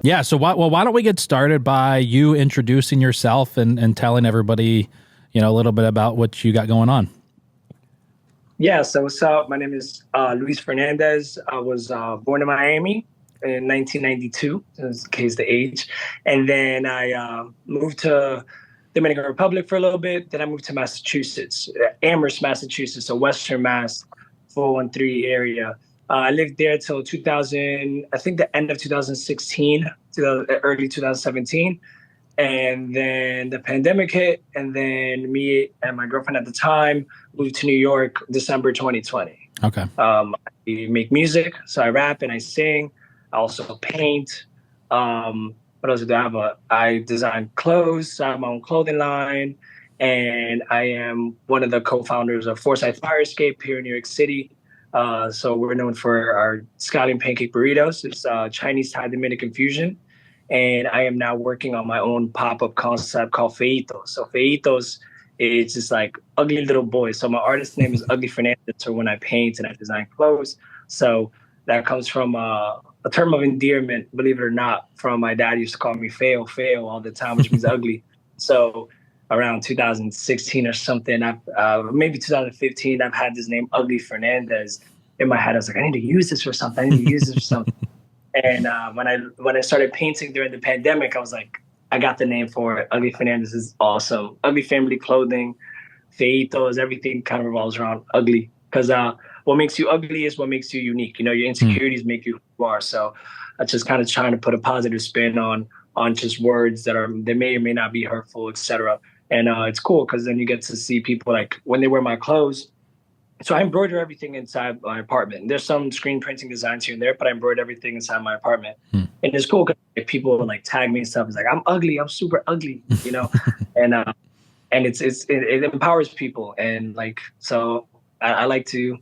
Yeah. So why don't we get started by you introducing yourself and telling everybody, a little bit about what you got going on. Yeah, so what's up? My name is Luis Fernandez. I was born in Miami in 1992, in case the age. And then I moved to Dominican Republic for a little bit. Then I moved to Massachusetts, Amherst, Massachusetts, so Western Mass, 413 area. I lived there till 2000, I think the end of 2016, to early 2017. And then the pandemic hit, and then me and my girlfriend at the time moved to New York December 2020. Okay. I make music, so I rap and I sing. I also paint. What else do I have? I design clothes. So I have my own clothing line, and I am one of the co-founders of Forsyth Fire Escape here in New York City. So we're known for our scallion pancake burritos. It's Chinese Thai Dominican fusion. And I am now working on my own pop-up concept called Feitos. So Feitos is just like ugly little boys. So my artist name is Ugly Fernandez, or when I paint and I design clothes. So that comes from a term of endearment, believe it or not, from my dad. He used to call me Feo all the time, which means ugly. So around 2016 or something, maybe 2015, I've had this name Ugly Fernandez in my head. I was like, I need to use this for something. And when I started painting during the pandemic, I was like, I got the name for it. Ugly Fernandez is awesome. Ugly family clothing, feitos, everything kind of revolves around ugly. Because what makes you ugly is what makes you unique. Your insecurities make you who you are. So I just kind of trying to put a positive spin on just words that may or may not be hurtful, etc. And it's cool because then you get to see people like when they wear my clothes. So I embroider everything inside my apartment. There's some screen printing designs here and there, but I embroider everything inside my apartment. And it's cool because people like tag me and stuff. It's like, I'm ugly. I'm super ugly, and it empowers people. And like, so I like to,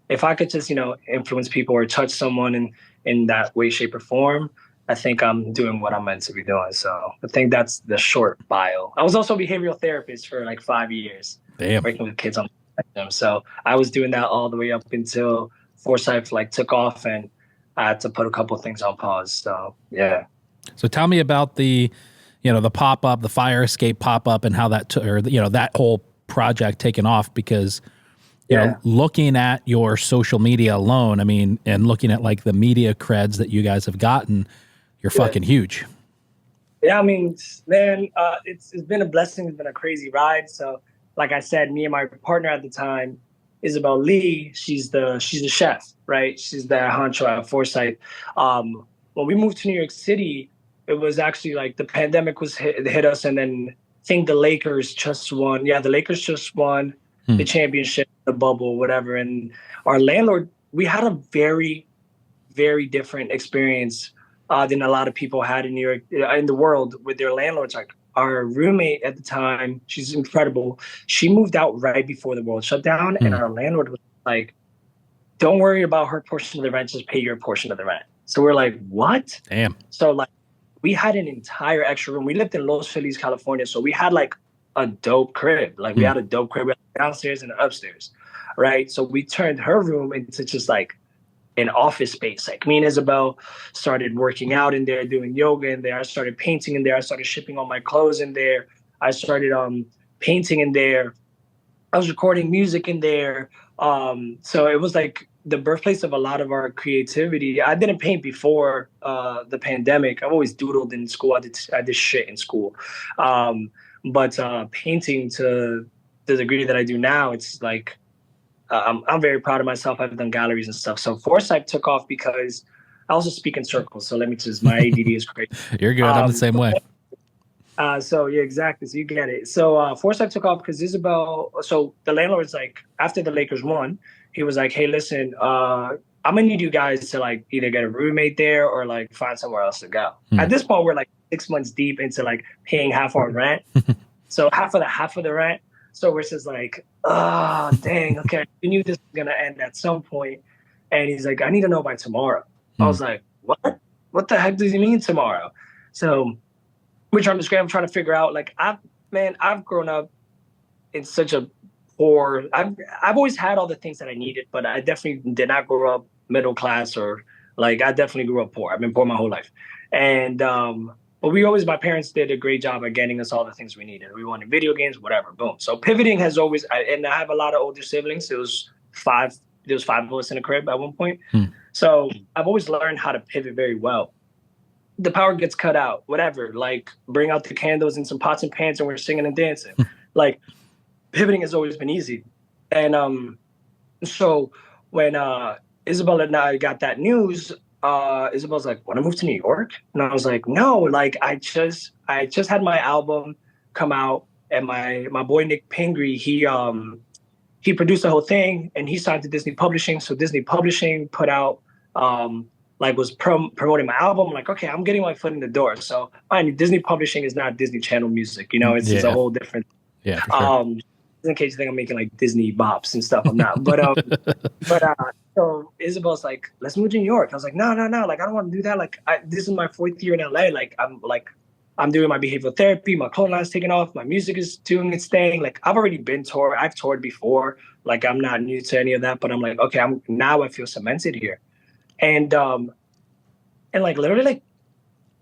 if I could just, influence people or touch someone in that way, shape or form, I think I'm doing what I'm meant to be doing. So I think that's the short bio. I was also a behavioral therapist for like 5 years. Damn. Working with kids on them. So I was doing that all the way up until Forsyth took off, and I had to put a couple of things on pause. So yeah. So tell me about the pop up, the fire escape pop up, and how that that whole project taken off. Because looking at your social media alone, I mean, and looking at like the media creds that you guys have gotten, you're fucking huge. Yeah, I mean, man, it's been a blessing. It's been a crazy ride. So. Like I said, me and my partner at the time, Isabel Lee, she's the chef, right? She's the honcho at Forsyth. When we moved to New York City, it was actually like the pandemic hit us, and then I think the Lakers just won. Yeah, the Lakers just won the championship, the bubble, whatever. And our landlord, we had a very, very different experience than a lot of people had in New York, in the world, with their landlords. Like, our roommate at the time, she's incredible. She moved out right before the world shut down, and our landlord was like, don't worry about her portion of the rent, just pay your portion of the rent. So we're like, what? Damn. So like, we had an entire extra room. We lived in Los Feliz, California. So we had like a dope crib. Like we had a dope crib downstairs and upstairs, right? So we turned her room into just like an office space. Like me and Isabel started working out in there, doing yoga in there. I started painting in there. I started shipping all my clothes in there. I started painting in there. I was recording music in there. So it was like the birthplace of a lot of our creativity. I didn't paint before the pandemic. I've always doodled in school. I did shit in school. But painting to the degree that I do now, it's like, I'm very proud of myself. I've done galleries and stuff. So Forsyth took off because I also speak in circles. So my ADD is crazy. You're good. I'm the same way. So yeah, exactly. So you get it. So Forsyth took off because Isabel. So the landlord's like, after the Lakers won, he was like, hey, listen, I'm gonna need you guys to like either get a roommate there or like find somewhere else to go. At this point, we're like 6 months deep into like paying half our rent. So half of the rent. So we're just like, oh, dang, okay. We knew this was going to end at some point. And he's like, I need to know by tomorrow. I was like, what? What the heck does he mean tomorrow? So we're trying to figure out, like, I've grown up in such a poor, I've always had all the things that I needed, but I definitely did not grow up middle class or like, I definitely grew up poor. I've been poor my whole life. And but my parents did a great job at getting us all the things we needed. We wanted video games, whatever, boom. So pivoting has always, and I have a lot of older siblings. There was five of us in a crib at one point. So I've always learned how to pivot very well. The power gets cut out, whatever, like bring out the candles and some pots and pans and we're singing and dancing. Like pivoting has always been easy. And so when Isabel and I got that news, Isabel's like, "Want to move to New York?" And I was like, "No, like I just had my album come out, and my boy Nick Pingree, he produced the whole thing, and he signed to Disney Publishing. So Disney Publishing put out was promoting my album. I'm like, okay, I'm getting my foot in the door. So Disney Publishing is not Disney Channel music, it's a whole different. Yeah. For sure. In case you think I'm making like Disney bops and stuff, I'm not. But so Isabel's like, let's move to New York. I was like, no, like I don't want to do that. Like this is my 4th year in LA. Like I'm doing my behavioral therapy. My clothing line's taking off. My music is doing its thing. Like I've already been toured. I've toured before. Like I'm not new to any of that. But I'm like, okay, I feel cemented here. And like literally like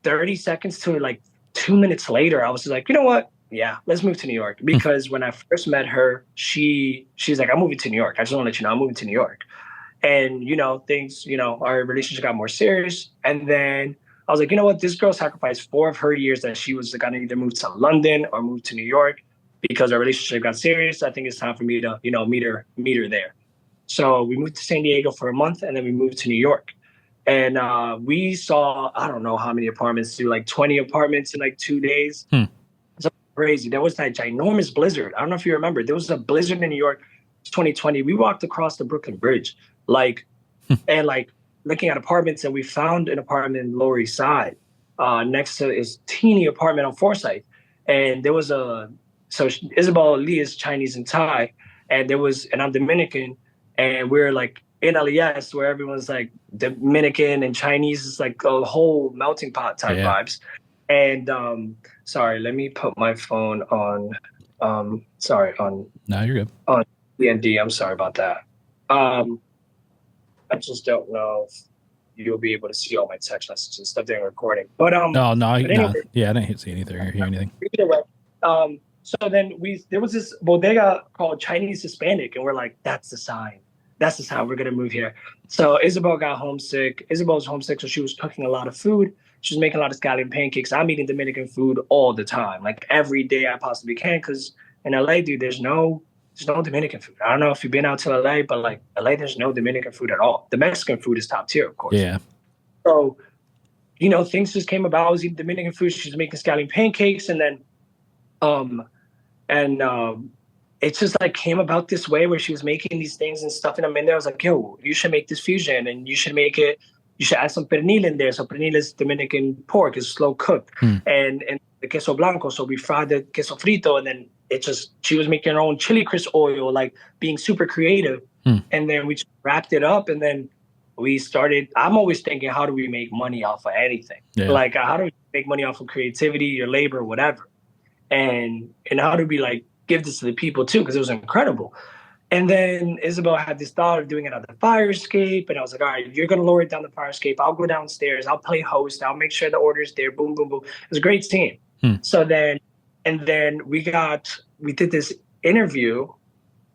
30 seconds to like 2 minutes later, I was just like, you know what? Yeah, let's move to New York. Because when I first met her, she's like, I'm moving to New York. I just want to let you know I'm moving to New York. And, things, our relationship got more serious. And then I was like, you know what? This girl sacrificed 4 of her years that she was going to either move to London or move to New York because our relationship got serious. I think it's time for me to, meet her there. So we moved to San Diego for a month and then we moved to New York. And we saw, I don't know how many apartments, like 20 apartments in like 2 days. Crazy. There was that ginormous blizzard. I don't know if you remember. There was a blizzard in New York, 2020. We walked across the Brooklyn Bridge, and looking at apartments, and we found an apartment in Lower East Side, next to this teeny apartment on Forsyth. And there was so Isabel Lee is Chinese and Thai, and I'm Dominican, and we're like in LES where everyone's like Dominican and Chinese is like a whole melting pot type vibes. And sorry, let me put my phone on. No, you're good. On D&D. I'm sorry about that. I just don't know if you'll be able to see all my text messages and stuff during recording. But anyway, yeah, I didn't see anything or hear anything. Either way, so then there was this bodega called Chinese Hispanic, and we're like, that's the sign. That's the sign. We're gonna move here. So Isabel got homesick. Isabel was homesick, so she was cooking a lot of food. She was making a lot of scallion pancakes. I'm eating Dominican food all the time, like every day I possibly can. Because in LA, dude, there's no Dominican food. I don't know if you've been out to LA, but like LA, there's no Dominican food at all. The Mexican food is top tier, of course. Yeah. So, things just came about. I was eating Dominican food. She was making scallion pancakes, and then, it just like came about this way where she was making these things and stuffing them in there. I was like, yo, you should make this fusion, and you should add some pernil in there. So pernil is Dominican pork, it's slow cooked. And the queso blanco. So we fried the queso frito, and then she was making her own chili crisp oil, like being super creative. And then we just wrapped it up, and then we started. I'm always thinking, how do we make money off of anything? Yeah. Like, how do we make money off of creativity, your labor, whatever? And how do we like give this to the people too? Because it was incredible. And then Isabel had this thought of doing it on the fire escape. And I was like, all right, you're going to lower it down the fire escape. I'll go downstairs. I'll play host. I'll make sure the order's there. Boom, boom, boom. It was a great team. So then we did this interview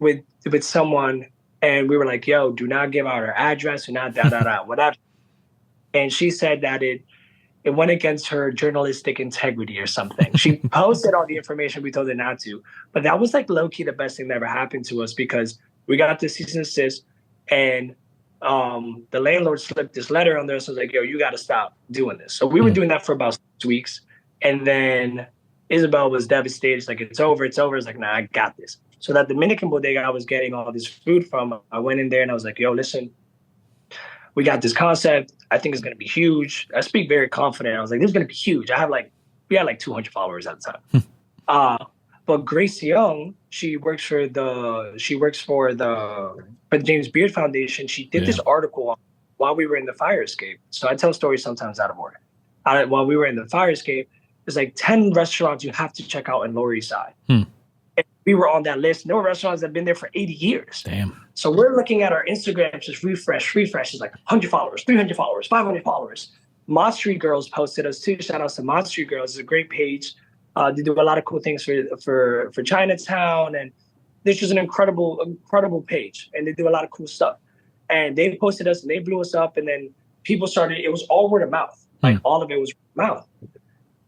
with someone, and we were like, yo, do not give out our address, do not whatever. And she said that it went against her journalistic integrity or something. She posted all the information we told her not to. But that was like low-key the best thing that ever happened to us, because we got the cease and desist, and the landlord slipped this letter on there. So I was like, yo, you got to stop doing this. So we were doing that for about 6 weeks. And then Isabel was devastated. It's like, it's over. It's like, nah, I got this. So that Dominican bodega I was getting all this food from, I went in there and I was like, yo, listen, we got this concept. I think it's going to be huge. I speak very confident. I was like, this is going to be huge. We had like 200 followers at the time. But Grace Young, she works for the James Beard Foundation. She did this article while we were in the fire escape. So I tell stories sometimes out of order. While we were in the fire escape, there's like 10 restaurants you have to check out in Lower East Side. And we were on that list. There were restaurants that have been there for 80 years. Damn. So we're looking at our Instagram, just refresh. It's like 100 followers, 300 followers, 500 followers. Mod Street Girls posted us too. Shout out to Mod Street Girls. It's a great page. They do a lot of cool things for Chinatown, and this was an incredible page, and they do a lot of cool stuff. And they posted us, and they blew us up, and then people started. It was all word of mouth, like all of it was word of mouth,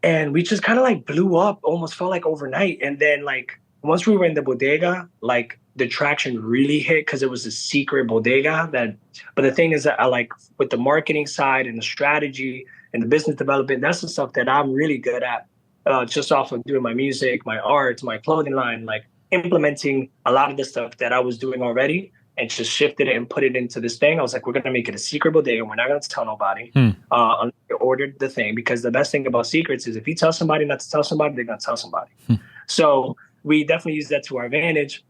and we just kind of like blew up, almost felt like overnight. And then like once we were in the bodega, like the traction really hit because it was a secret bodega. But the thing is that I like with the marketing side and the strategy and the business development, that's the stuff that I'm really good at. Just off of doing my music, my art, my clothing line, like implementing a lot of the stuff that I was doing already and just shifted it and put it into this thing. I was like, we're going to make it a secret bodega. We're not going to tell nobody unless you ordered the thing, because the best thing about secrets is if you tell somebody not to tell somebody, they're going to tell somebody. So we definitely use that to our advantage.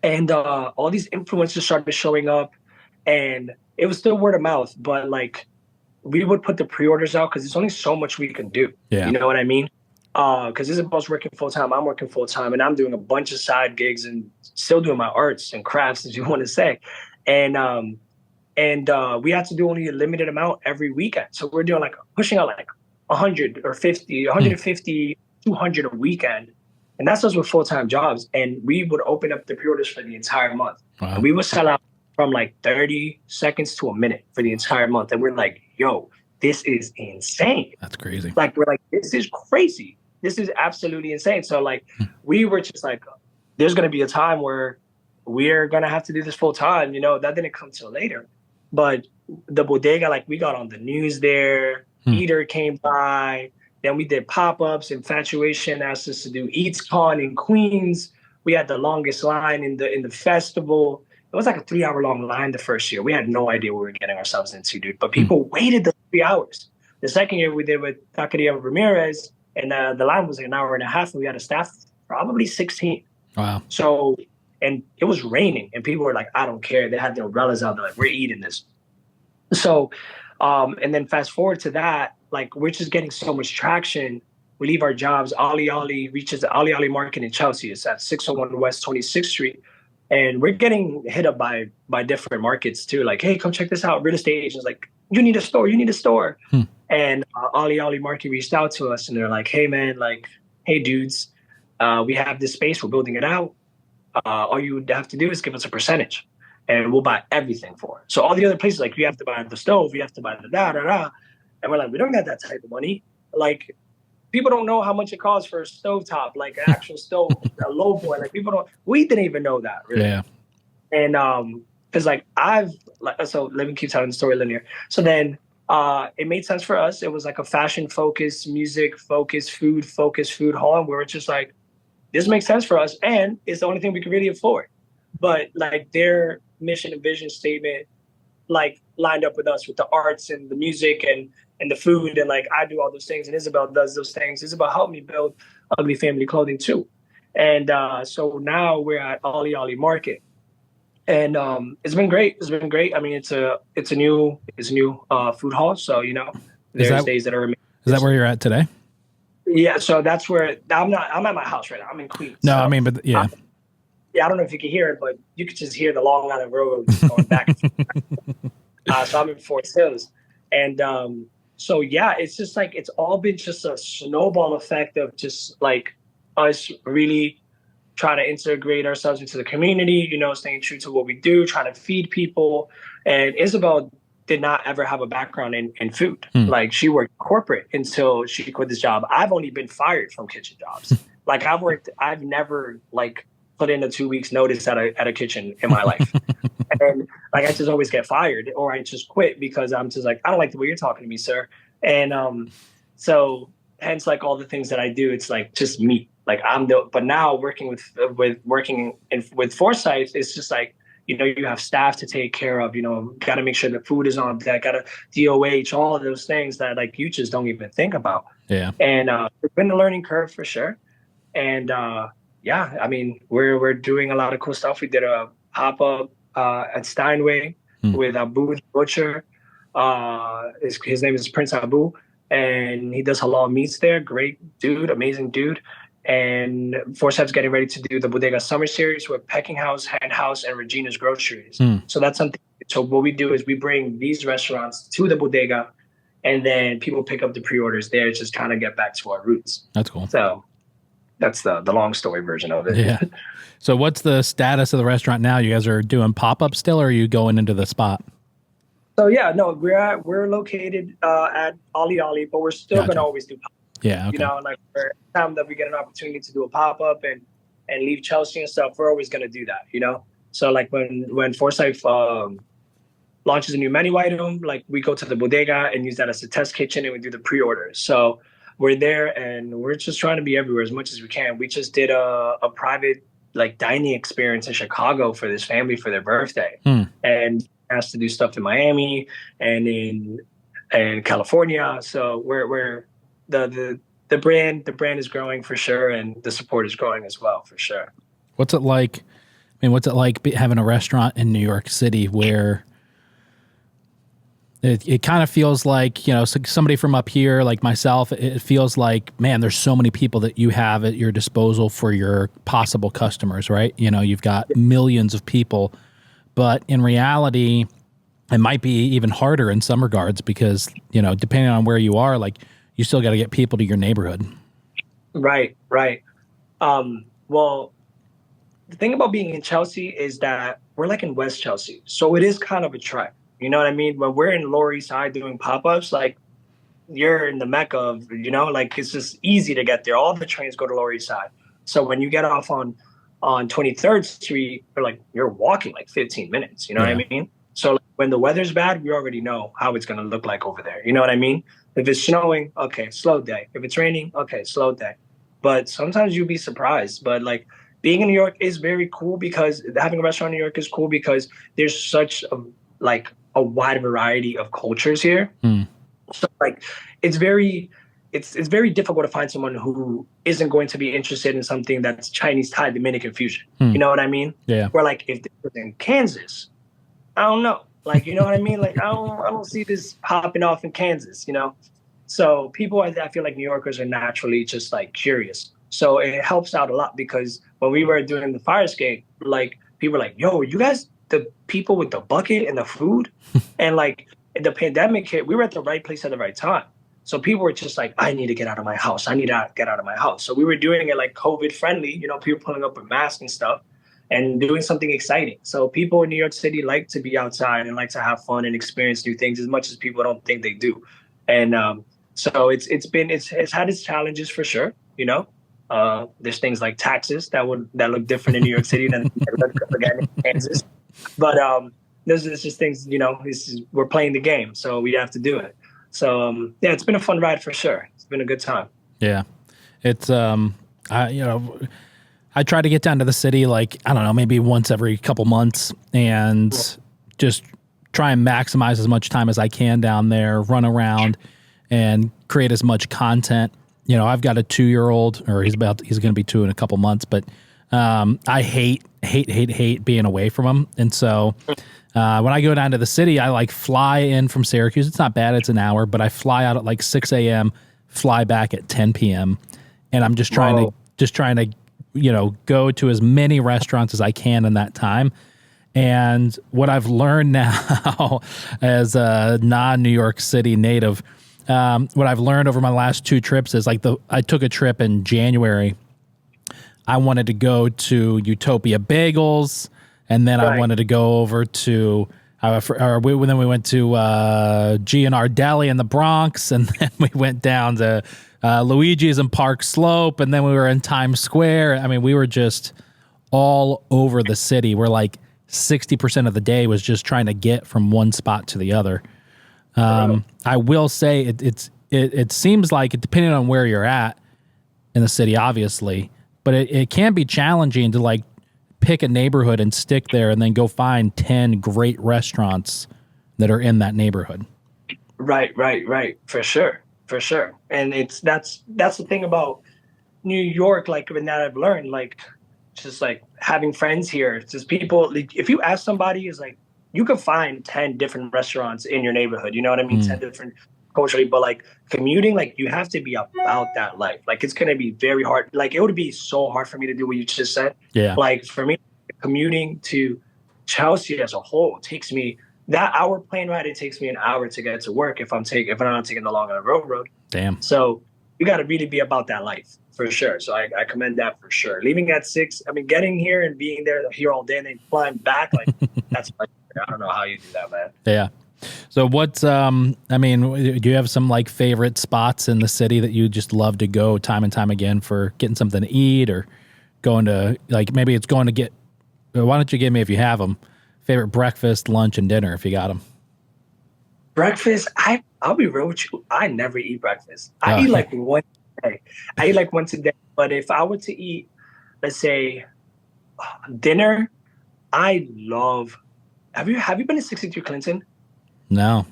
And all these influencers started showing up, and it was still word of mouth, but like we would put the pre-orders out because there's only so much we can do. Yeah. You know what I mean? Because Isabel's working full-time, I'm working full-time, and I'm doing a bunch of side gigs and still doing my arts and crafts, as you want to say. And we had to do only a limited amount every weekend. So we're doing like pushing out like 100 or 50, 150, 200 a weekend. And that's us with full-time jobs. And we would open up the pre-orders for the entire month. Wow. And we would sell out from like 30 seconds to a minute for the entire month. And we're like, yo, this is insane. That's crazy. Like, we're like, this is crazy. This is absolutely insane. So like, we were just like, there's going to be a time where we're going to have to do this full time. You know, that didn't come till later. But the bodega, like we got on the news there. Eater came by. Then we did pop-ups. Infatuation asked us to do EatsCon in Queens. We had the longest line in the festival. It was like a 3-hour-long line the first year. We had no idea what we were getting ourselves into, dude. But people waited the 3 hours. The second year we did with Taqueria Ramirez, and the line was like an hour and a half, and we had a staff probably 16. Wow. So, and it was raining, and people were like, I don't care. They had their umbrellas out. They're like, we're eating this. So, and then fast forward to that, like we're just getting so much traction. We leave our jobs. Ali reaches the Ali Market in Chelsea. It's at 601 West 26th Street. And we're getting hit up by different markets too. Like, hey, come check this out. Real estate agents like, you need a store. And Ali Market reached out to us, and they're like, hey man, like, hey dudes, we have this space. We're building it out. All you have to do is give us a percentage, and we'll buy everything for it. So all the other places, like, you have to buy the stove, you have to buy the da. And we're like, we don't got that type of money. Like, people don't know how much it costs for a stovetop, like an actual stove, a low boy. Like, we didn't even know that, really. Yeah. And because like so let me keep telling the story linear. So then it made sense for us. It was like a fashion focused, music focused, food hall. And we were just like, this makes sense for us. And it's the only thing we can really afford. But like their mission and vision statement, like lined up with us with the arts and the music and the food, and like I do all those things, and Isabel does those things. Isabel helped me build Ugly Family Clothing too, and so now we're at Ali Market, and it's been great. I mean, it's a new food hall, so you know there's days that are. Is that where you're at today? Yeah, so that's where I'm at my house right now. I'm in Queens. No, so I mean, but yeah. I don't know if you can hear it, but you could just hear the Long Island Road going back and forth. So I'm in Forsyth Hills, and so yeah, it's just like it's all been just a snowball effect of just like us really trying to integrate ourselves into the community, you know, staying true to what we do, trying to feed people. And Isabel did not ever have a background in food. Like, she worked corporate until she quit this job. I've only been fired from kitchen jobs. Like, I've never like put in a 2 weeks notice at a kitchen in my life. And like, I just always get fired, or I just quit because I'm just like, I don't like the way you're talking to me, sir. And so hence like all the things that I do, it's like just me. Like but now working with Forsyth, it's just like, you know, you have staff to take care of, you know, got to make sure the food is on deck, got to DOH, all of those things that like you just don't even think about. Yeah. And it's been a learning curve for sure. And yeah, I mean, we're doing a lot of cool stuff. We did a pop-up at Steinway with Abu the Butcher. His name is Prince Abu, and he does halal meats there. Great dude, amazing dude. And Forsyth's getting ready to do the Bodega Summer Series with Pecking House, Hand House, and Regina's Groceries. So that's something. So what we do is we bring these restaurants to the bodega, and then people pick up the pre-orders there, just trying to get back to our roots. That's cool. So that's the long story version of it. Yeah. So what's the status of the restaurant now? You guys are doing pop-up still, or are you going into the spot? So yeah, no, we're located at Ollie Ollie, but we're still gonna always do pop-up. Yeah, okay. You know, like every time that we get an opportunity to do a pop-up and leave Chelsea and stuff, we're always gonna do that, you know? So like when Forsyth launches a new menu item, like we go to the bodega and use that as a test kitchen and we do the pre-orders. So we're there and we're just trying to be everywhere as much as we can. We just did a private like dining experience in Chicago for this family for their birthday, and asked to do stuff in Miami and in California. So we're the brand is growing for sure, and the support is growing as well for sure. What's it like? I mean, what's it like having a restaurant in New York City where it kind of feels like, you know, somebody from up here, like myself, it feels like, man, there's so many people that you have at your disposal for your possible customers, right? You know, you've got millions of people, but in reality, it might be even harder in some regards because, you know, depending on where you are, like you still got to get people to your neighborhood. Right. Well, the thing about being in Chelsea is that we're like in West Chelsea. So it is kind of a trek. You know what I mean? When we're in Lower East Side doing pop-ups, like you're in the mecca of, you know, like it's just easy to get there. All the trains go to Lower East Side. So when you get off on 23rd Street, you're walking like 15 minutes. You know what I mean? So like, when the weather's bad, we already know how it's going to look like over there. You know what I mean? If it's snowing, okay, slow day. If it's raining, okay, slow day. But sometimes you'll be surprised. But like being in New York is very cool because having a restaurant in New York is cool because there's such a wide variety of cultures here. So like it's very difficult to find someone who isn't going to be interested in something that's Chinese, Thai, Dominican fusion. You know what I mean? Yeah. Where like if this was in Kansas, I don't know. Like, you know what I mean? Like I don't see this popping off in Kansas, you know? So people, I feel like New Yorkers are naturally just like curious. So it helps out a lot because when we were doing the fire escape, like people were like, yo, you guys the people with the bucket and the food? And like the pandemic hit, we were at the right place at the right time. So people were just like, I need to get out of my house. I need to get out of my house. So we were doing it like COVID friendly, you know, people pulling up with masks and stuff and doing something exciting. So people in New York City like to be outside and like to have fun and experience new things as much as people don't think they do. And so it's had its challenges for sure, you know. There's things like taxes that look different in New York City than again in Kansas. But those are just things, you know, we're playing the game, so we have to do it. So, yeah, it's been a fun ride for sure. It's been a good time. Yeah. It's, I try to get down to the city, like, I don't know, maybe once every couple months and just try and maximize as much time as I can down there, run around and create as much content. You know, I've got a 2-year-old, or he's going to be 2 in a couple months, but I hate being away from him. And so when I go down to the city, I like fly in from Syracuse. It's not bad. It's an hour, but I fly out at like 6 a.m., fly back at 10 p.m. And I'm just trying to, you know, go to as many restaurants as I can in that time. And what I've learned now as a non-New York City native, what I've learned over my last 2 trips is like I took a trip in January. I wanted to go to Utopia Bagels, and then I wanted to go over to, then we went to G&R Deli in the Bronx, and then we went down to Luigi's in Park Slope, and then we were in Times Square. I mean, we were just all over the city. We're like 60% of the day was just trying to get from one spot to the other. I will say it seems like, depending on where you're at in the city, obviously, but it can be challenging to like pick a neighborhood and stick there and then go find 10 great restaurants that are in that neighborhood. Right. For sure. And that's the thing about New York, like that I've learned, like just like having friends here, just people, like, if you ask somebody, is like, you can find 10 different restaurants in your neighborhood. You know what I mean? 10 different culturally, but like commuting, like you have to be about that life. Like it's going to be very hard. Like it would be so hard for me to do what you just said. Yeah. Like for me, commuting to Chelsea as a whole takes me that hour plane ride, it takes me an hour to get to work if I'm not taking the long on the road. Damn. So you got to really be about that life for sure. So I commend that for sure. Leaving at 6, I mean, getting here and being here all day and then flying back, like that's like, I don't know how you do that, man. Yeah. So what's I mean, do you have some like favorite spots in the city that you just love to go time and time again for getting something to eat, or going to, like, maybe it's going to get, why don't you give me, if you have them, favorite breakfast, lunch, and dinner if you got them? Breakfast, I'll be real with you. I never eat breakfast. I eat like once a day. But if I were to eat, let's say, dinner, I love. Have you been to 63 Clinton? No.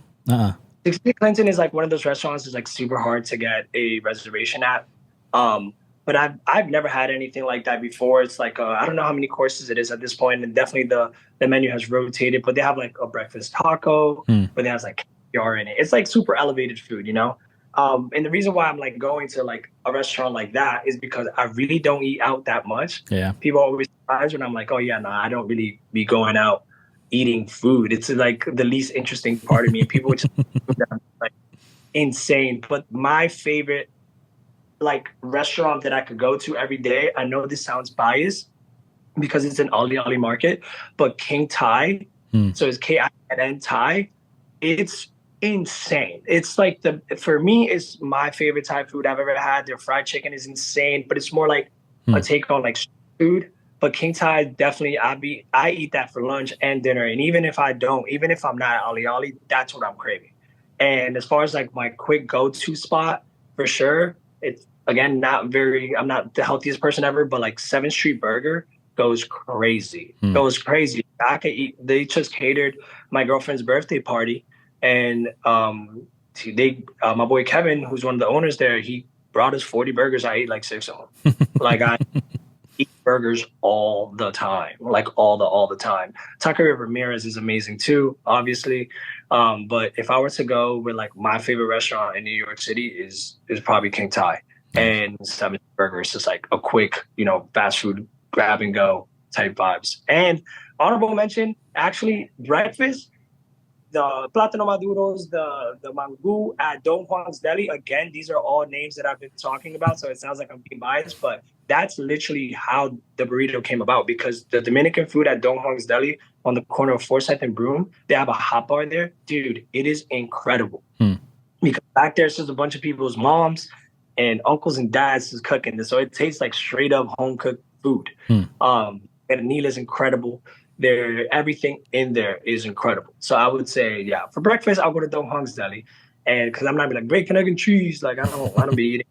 63 Clinton is like one of those restaurants that's like super hard to get a reservation at. But I've never had anything like that before. It's like I don't know how many courses it is at this point, and definitely the menu has rotated. But they have like a breakfast taco, but it has like caviar in it. It's like super elevated food, you know. And the reason why I'm like going to like a restaurant like that is because I really don't eat out that much. Yeah. People always surprised when I'm like, oh yeah, no, I don't really be going out eating food. It's like the least interesting part of me. People would just like insane. But my favorite like restaurant that I could go to every day, I know this sounds biased because it's an Ali Ali market, but King Thai, so it's K-I-N-N Thai, it's insane. It's like for me, it's my favorite Thai food I've ever had. Their fried chicken is insane, but it's more like a take on like food. But King Thai, definitely, I eat that for lunch and dinner. And even if I'm not at Ali Ali, that's what I'm craving. And as far as like my quick go-to spot, for sure, it's again I'm not the healthiest person ever, but like 7th Street Burger goes crazy. I could eat. They just catered my girlfriend's birthday party, and my boy Kevin, who's one of the owners there, he brought us 40 burgers. I ate like 6 of them. Like I eat burgers all the time, like all the time. Taqueria Ramirez is amazing too, obviously. But if I were to go with like my favorite restaurant in New York City is probably King Thai. And 7 Burger is just like a quick, fast food grab and go type vibes. And honorable mention, actually, breakfast, the Plátano Maduros, the Mangu at Don Juan's Deli. Again, these are all names that I've been talking about, so it sounds like I'm being biased, but that's literally how the burrito came about, because the Dominican food at Don Juan's Deli on the corner of Forsyth and Broome, they have a hot bar there. Dude, it is incredible. Because back there, it's just a bunch of people's moms and uncles and dads is cooking this, so it tastes like straight up home cooked food. Pernil is incredible. Everything in there is incredible. So I would say, yeah, for breakfast I'll go to Don Juan's Deli, and because I'm not like bacon, egg, and cheese, like I don't be eating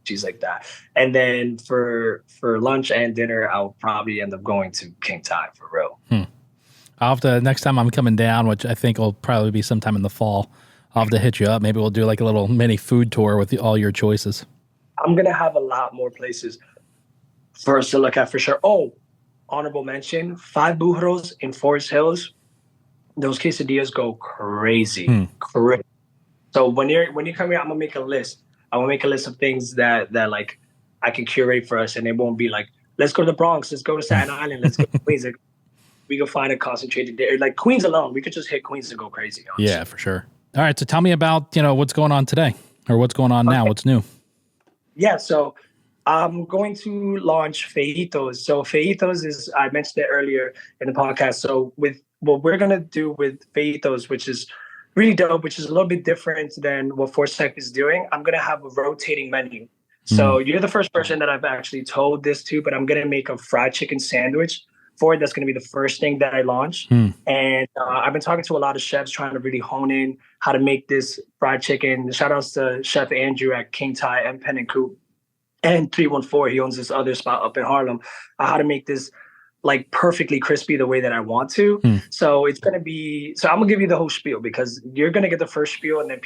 cheese like that. And then for lunch and dinner, I'll probably end up going to King Thai for real. I'll have to, next time I'm coming down, which I think will probably be sometime in the fall, I'll have to hit you up. Maybe we'll do like a little mini food tour with all your choices. I'm going to have a lot more places for us to look at for sure. Oh, honorable mention, Five Burros in Forest Hills. Those quesadillas go crazy. Crazy. So when you come here, I'm going to make a list. I want to make a list of things that like I can curate for us, and it won't be like, let's go to the Bronx, let's go to Staten Island, let's go to Queens. We can find a concentrated there. Like Queens alone, we could just hit Queens and go crazy. Honestly. Yeah, for sure. All right, so tell me about, what's going on today, or what's going on now, what's new? Yeah, so I'm going to launch Feitos. So Feitos is, I mentioned it earlier in the podcast. So with what we're going to do with Feitos, which is really dope, which is a little bit different than what Forsyth is doing, I'm going to have a rotating menu. So you're the first person that I've actually told this to, but I'm going to make a fried chicken sandwich for it. That's going to be the first thing that I launch. And I've been talking to a lot of chefs trying to really hone in how to make this fried chicken. Shout outs to Chef Andrew at King Thai and Pen and Coop and 314. He owns this other spot up in Harlem. How to make this like perfectly crispy the way that I want to. So it's going to be, so I'm going to give you the whole spiel, because you're going to get the first spiel and then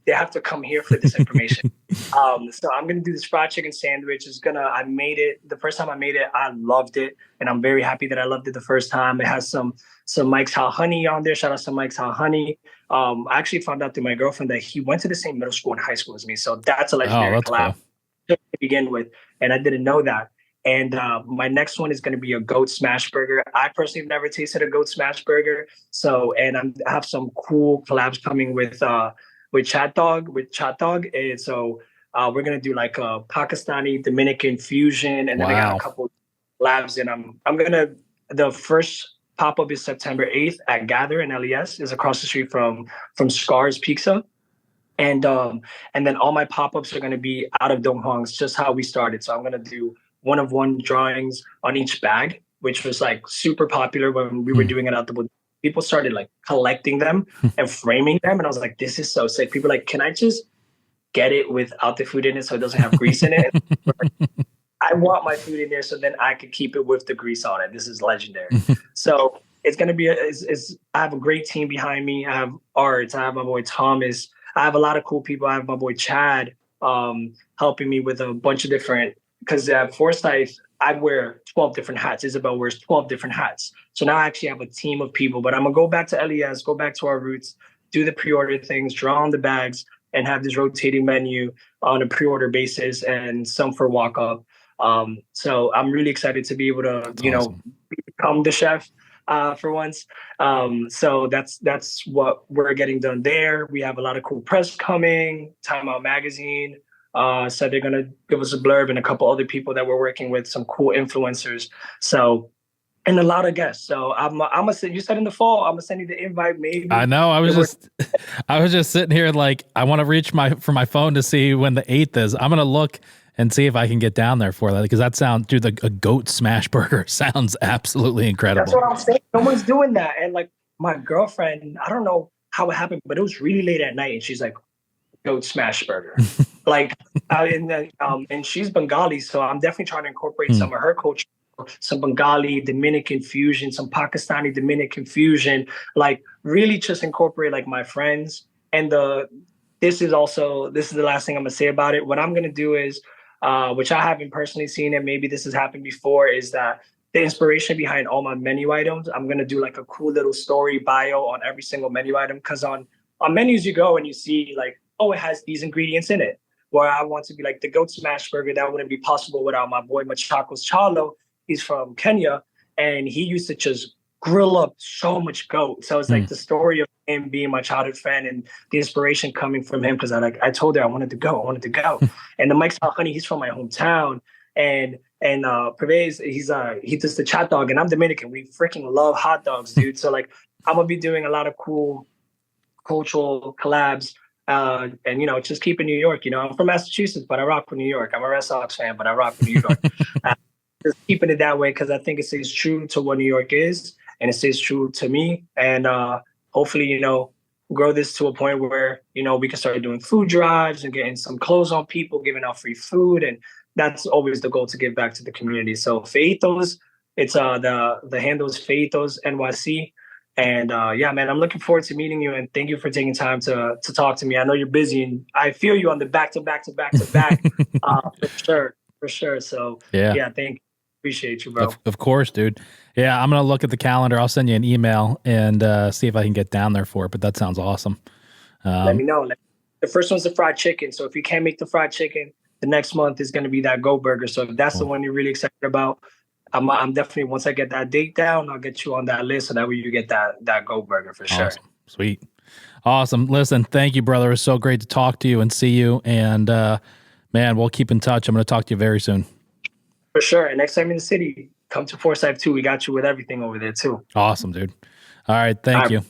they have to come here for this information. So I'm going to do this fried chicken sandwich. I made it, the first time I made it, I loved it. And I'm very happy that I loved it the first time. It has some Mike's Hot Honey on there. Shout out to Mike's Hot Honey. I actually found out through my girlfriend that he went to the same middle school and high school as me. So that's a legendary collab to begin with. And I didn't know that. And my next one is going to be a goat smash burger. I personally have never tasted a goat smash burger. So, and I have some cool collabs coming with Chat Dog. And so we're going to do like a Pakistani Dominican fusion. And then I got a couple labs, and I'm going to, the first pop-up is September 8th at Gather in LES, is across the street from Scar's Pizza. And then all my pop-ups are going to be out of Dong Hong's, just how we started. So I'm going to do one-of-one drawings on each bag, which was like super popular when we were doing it out the boot. People started like collecting them and framing them. And I was like, this is so sick. People are like, can I just get it without the food in it so it doesn't have grease in it? I want my food in there so then I can keep it with the grease on it. This is legendary. So it's going to be, I have a great team behind me. I have Arts, I have my boy Thomas. I have a lot of cool people. I have my boy Chad helping me with a bunch of different, because at Forsyth, I wear 12 different hats. Isabel wears 12 different hats. So now I actually have a team of people, but I'm going to go back to LES, go back to our roots, do the pre-order things, draw on the bags, and have this rotating menu on a pre-order basis and some for walk-up. So I'm really excited to be able to, become the chef for once. So that's what we're getting done there. We have a lot of cool press coming. Time Out Magazine said they're going to give us a blurb, and a couple other people that we're working with, some cool influencers. So, and a lot of guests. So I'm gonna send, you said in the fall, I'm gonna send you the invite. Maybe. I know. I was just sitting here like, I want to reach for my phone to see when the 8th is. I'm going to look and see if I can get down there for that, because that sounds, dude, a goat smash burger sounds absolutely incredible. That's what I'm saying. No one's doing that. And like my girlfriend, I don't know how it happened, but it was really late at night, and she's like, goat smash burger. And she's Bengali, so I'm definitely trying to incorporate some of her culture, some Bengali, Dominican fusion, some Pakistani Dominican fusion, like really just incorporate like my friends. And this is the last thing I'm gonna say about it. What I'm gonna do is, which I haven't personally seen, and maybe this has happened before, is that the inspiration behind all my menu items, I'm gonna do like a cool little story bio on every single menu item. Because on menus you go and you see like, oh, it has these ingredients in it. Where I want to be like the goat smash burger, that wouldn't be possible without my boy Machakos Chalo. He's from Kenya, and he used to just grill up so much goat. So it's like the story of him being my childhood friend and the inspiration coming from him, because I told her I wanted to go. And the Mike Honey, he's from my hometown. And Pervez, he does the chat dog, and I'm Dominican. We freaking love hot dogs, dude. So like I'm gonna be doing a lot of cool cultural collabs. And just keeping New York. I'm from Massachusetts, but I rock with New York. I'm a Red Sox fan, but I rock with New York. Just keeping it that way, because I think it stays true to what New York is, and it stays true to me. And hopefully, grow this to a point where we can start doing food drives and getting some clothes on people, giving out free food, and that's always the goal, to give back to the community. So Feitos, it's the handle is Feitos NYC. And yeah, man, I'm looking forward to meeting you, and thank you for taking time to talk to me. I know you're busy, and I feel you on the back to back for sure. So yeah, thank you. Appreciate you, bro. Of course, dude. Yeah, I'm gonna look at the calendar. I'll send you an email and see if I can get down there for it. But that sounds awesome. Let me know. The first one's the fried chicken. So if you can't make the fried chicken, the next month is gonna be that goat burger. So if that's the one you're really excited about, I'm definitely, once I get that date down, I'll get you on that list, so that way you get that goat burger for sure. Awesome. Sweet. Awesome. Listen, thank you, brother. It was so great to talk to you and see you. And man, we'll keep in touch. I'm going to talk to you very soon. For sure. And next time in the city, come to Forsyth too. We got you with everything over there too. Awesome, dude. All right. Thank you.